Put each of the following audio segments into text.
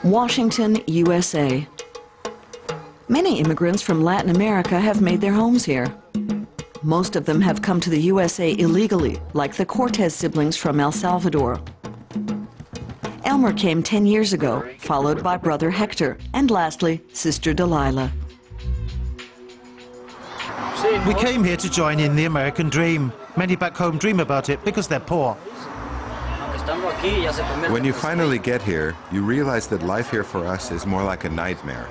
Washington, USA. Many immigrants from Latin America have made their homes here. Most of them have come to the USA illegally, like the Cortez siblings from El Salvador. Elmer came 10 years ago, followed by brother Hector, and lastly, sister Dalila. We came here to join in the American dream. Many back home dream about it because they're poor. When you finally get here, you realize that life here for us is more like a nightmare.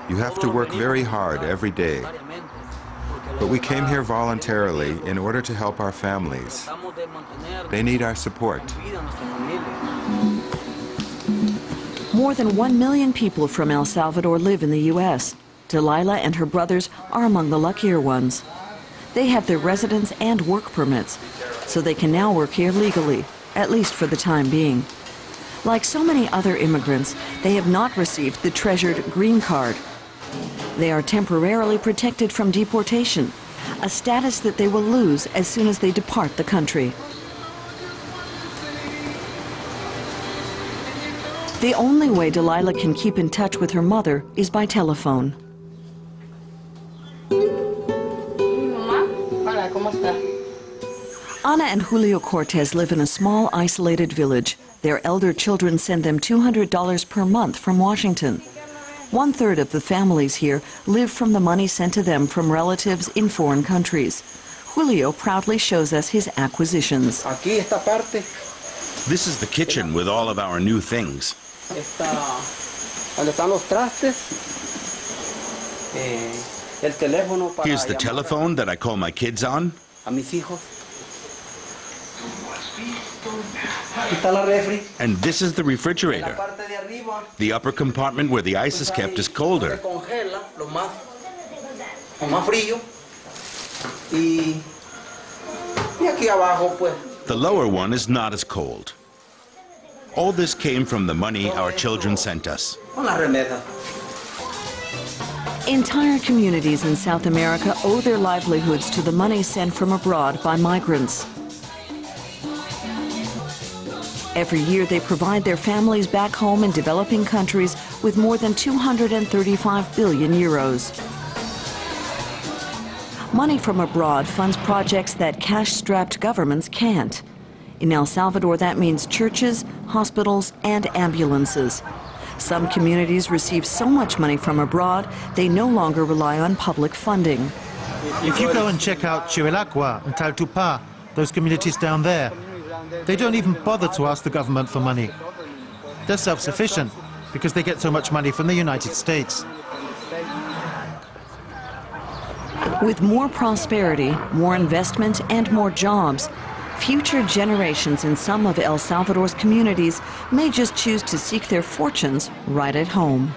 You have to work very hard every day. But we came here voluntarily in order to help our families. They need our support. More than 1 million people from El Salvador live in the U.S. Dalila and her brothers are among the luckier ones. They have their residence and work permits, so they can now work here legally, at least for the time being. Like so many other immigrants, they have not received the treasured green card. They are temporarily protected from deportation, a status that they will lose as soon as they depart the country. The only way Dalila can keep in touch with her mother is by telephone. Ana and Julio Cortez live in a small, isolated village. Their elder children send them $200 per month from Washington. 1/3 of the families here live from the money sent to them from relatives in foreign countries. Julio proudly shows us his acquisitions. This is the kitchen with all of our new things. Here's the telephone that I call my kids on. And this is the refrigerator. The upper compartment where the ice is kept is colder. The lower one is not as cold. All this came from the money our children sent us. Entire communities in South America owe their livelihoods to the money sent from abroad by migrants. Every year they provide their families back home in developing countries with more than 235 billion euros. Money from abroad funds projects that cash-strapped governments can't. In El Salvador, that means churches, hospitals, and ambulances. Some communities receive so much money from abroad, they no longer rely on public funding. If you go and check out Chirilacqua and Taltupa, those communities down there, they don't even bother to ask the government for money. They're self-sufficient because they get so much money from the United States. With more prosperity, more investment, and more jobs, future generations in some of El Salvador's communities may just choose to seek their fortunes right at home.